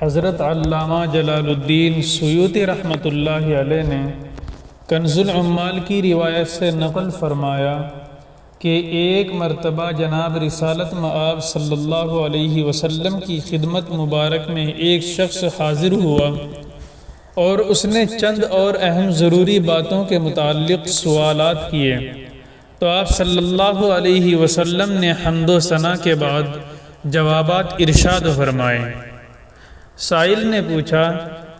حضرت علامہ جلال الدین سیوطی رحمۃ اللہ علیہ نے کنز العمال کی روایت سے نقل فرمایا کہ ایک مرتبہ جناب رسالت مآب صلی اللہ علیہ وسلم کی خدمت مبارک میں ایک شخص حاضر ہوا اور اس نے چند اور اہم ضروری باتوں کے متعلق سوالات کیے، تو آپ صلی اللہ علیہ وسلم نے حمد و ثنا کے بعد جوابات ارشاد فرمائے۔ سائل نے پوچھا،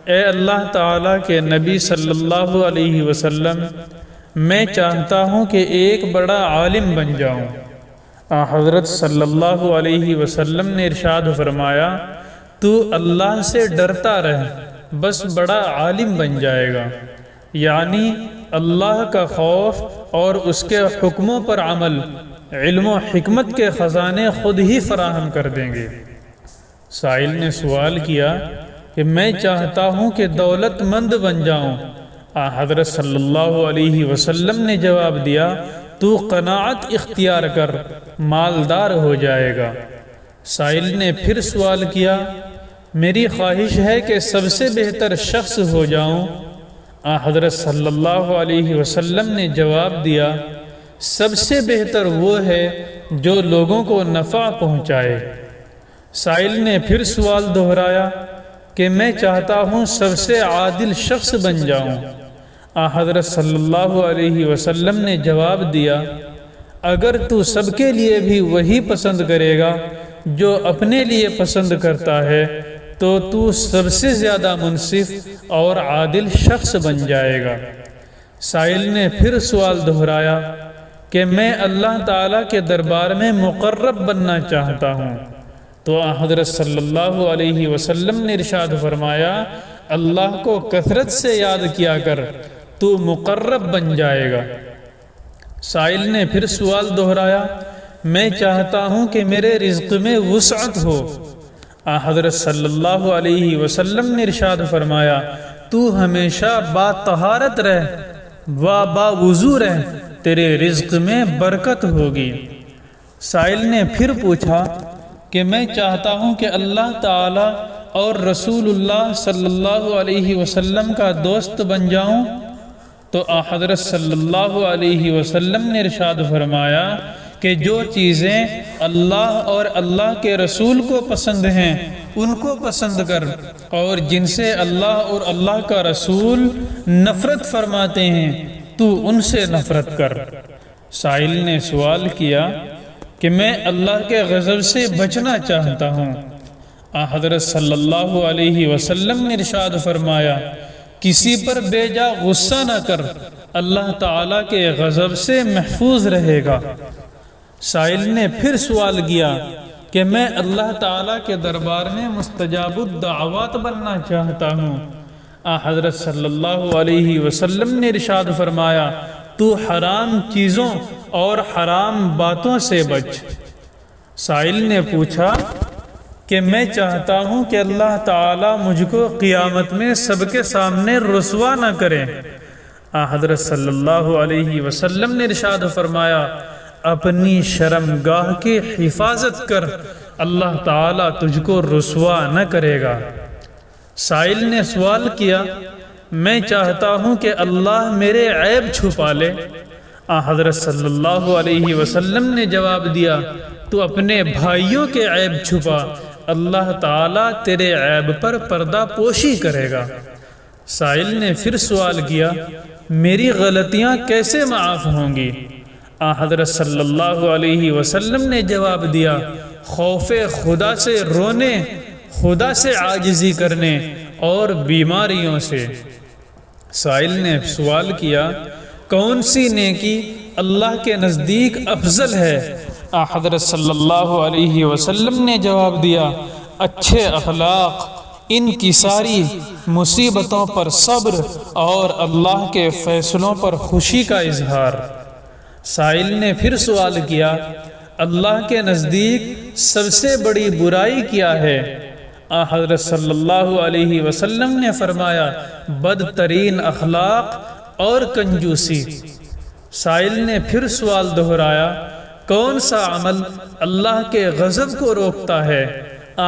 اے اللہ تعالیٰ کے نبی صلی اللہ علیہ وسلم، میں چاہتا ہوں کہ ایک بڑا عالم بن جاؤں۔ حضرت صلی اللہ علیہ وسلم نے ارشاد فرمایا، تو اللہ سے ڈرتا رہ، بس بڑا عالم بن جائے گا، یعنی اللہ کا خوف اور اس کے حکموں پر عمل علم و حکمت کے خزانے خود ہی فراہم کر دیں گے۔ سائل نے سوال کیا کہ میں چاہتا ہوں کہ دولت مند بن جاؤں۔ حضرت صلی اللہ علیہ وسلم نے جواب دیا، تو قناعت اختیار کر، مالدار ہو جائے گا۔ سائل نے پھر سوال کیا، میری خواہش ہے کہ سب سے بہتر شخص ہو جاؤں۔ حضرت صلی اللہ علیہ وسلم نے جواب دیا، سب سے بہتر وہ ہے جو لوگوں کو نفع پہنچائے۔ سائل نے پھر سوال دہرایا کہ میں چاہتا ہوں سب سے عادل شخص بن جاؤں۔ حضرت صلی اللہ علیہ وسلم نے جواب دیا، اگر تو سب کے لیے بھی وہی پسند کرے گا جو اپنے لیے پسند کرتا ہے تو تو سب سے زیادہ منصف اور عادل شخص بن جائے گا۔ سائل نے پھر سوال دہرایا کہ میں اللہ تعالیٰ کے دربار میں مقرب بننا چاہتا ہوں، تو حضرت صلی اللہ علیہ وسلم نے ارشاد فرمایا، اللہ کو کثرت سے یاد کیا کر، تو مقرب بن جائے گا۔ سائل نے پھر سوال دہرایا، میں چاہتا ہوں کہ میرے رزق میں وسعت ہو۔ حضرت صلی اللہ علیہ وسلم نے ارشاد فرمایا، تو ہمیشہ با طہارت رہ و با وضو رہ، تیرے رزق میں برکت ہوگی۔ سائل نے پھر پوچھا کہ میں چاہتا ہوں کہ اللہ تعالی اور رسول اللہ صلی اللہ علیہ وسلم کا دوست بن جاؤں، تو حضرت صلی اللہ علیہ وسلم نے ارشاد فرمایا کہ جو چیزیں اللہ اور اللہ کے رسول کو پسند ہیں ان کو پسند کر، اور جن سے اللہ اور اللہ کا رسول نفرت فرماتے ہیں تو ان سے نفرت کر۔ سائل نے سوال کیا کہ میں اللہ کے غضب سے بچنا چاہتا ہوں۔ حضرت صلی اللہ علیہ وسلم نے ارشاد فرمایا، کسی پر بے جا غصہ نہ کر، اللہ تعالیٰ کے غضب سے محفوظ رہے گا۔ سائل نے پھر سوال کیا کہ میں اللہ تعالیٰ کے دربار میں مستجاب الدعوات بننا چاہتا ہوں۔ حضرت صلی اللہ علیہ وسلم نے ارشاد فرمایا، تو حرام چیزوں اور حرام باتوں سے بچ۔ سائل نے پوچھا کہ میں چاہتا ہوں کہ اللہ تعالیٰ مجھ کو قیامت میں سب کے سامنے رسوا نہ کرے۔ حضرت صلی اللہ علیہ وسلم نے ارشاد فرمایا، اپنی شرمگاہ کی حفاظت کر، اللہ تعالیٰ تجھ کو رسوا نہ کرے گا۔ سائل نے سوال کیا، میں چاہتا ہوں کہ اللہ میرے عیب چھپا لے۔ حضرت صلی اللہ علیہ وسلم نے جواب دیا، تو اپنے بھائیوں کے عیب چھپا، اللہ تعالیٰ تیرے عیب پر پردہ پوشی کرے گا۔ سائل نے پھر سوال کیا، میری غلطیاں کیسے معاف ہوں گی؟ حضرت صلی اللہ علیہ وسلم نے جواب دیا، خوف خدا سے رونے، خدا سے عاجزی کرنے اور بیماریوں سے۔ سائل نے سوال کیا، کون سی نیکی اللہ کے نزدیک افضل ہے؟ حضرت صلی اللہ علیہ وسلم نے جواب دیا، اچھے اخلاق، انکساری، مصیبتوں پر صبر اور اللہ کے فیصلوں پر خوشی کا اظہار۔ سائل نے پھر سوال کیا، اللہ کے نزدیک سب سے بڑی برائی کیا ہے؟ حضرت صلی اللہ علیہ وسلم نے فرمایا، بدترین اخلاق اور کنجوسی۔ سائل نے پھر سوال دہرایا، کون سا عمل اللہ کے غضب کو روکتا ہے؟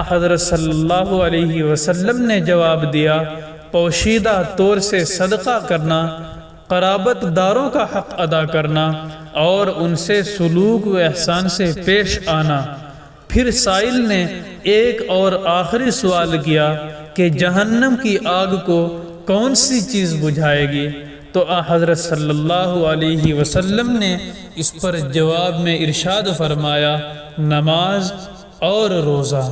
حضرت صلی اللہ علیہ وسلم نے جواب دیا، پوشیدہ طور سے صدقہ کرنا، قرابت داروں کا حق ادا کرنا اور ان سے سلوک و احسان سے پیش آنا۔ پھر سائل نے ایک اور آخری سوال کیا کہ جہنم کی آگ کو کون سی چیز بجھائے گی؟ تو حضرت صلی اللہ علیہ وسلم نے اس پر جواب میں ارشاد فرمایا، نماز اور روزہ۔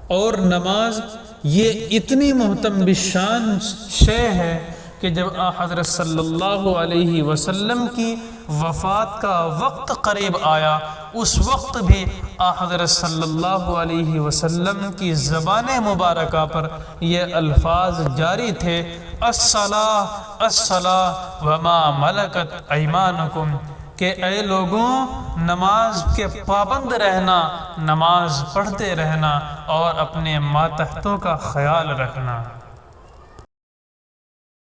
اور نماز یہ اتنی محتم بشان شے ہے کہ جب حضرت صلی اللہ علیہ وسلم کی وفات کا وقت قریب آیا، اس وقت بھی حضرت صلی اللہ علیہ وسلم کی زبان مبارکہ پر یہ الفاظ جاری تھے، الصلاۃ الصلاۃ وما ملکت ایمانکم، کہ اے لوگوں نماز کے پابند رہنا، نماز پڑھتے رہنا اور اپنے ماتحتوں کا خیال رکھنا۔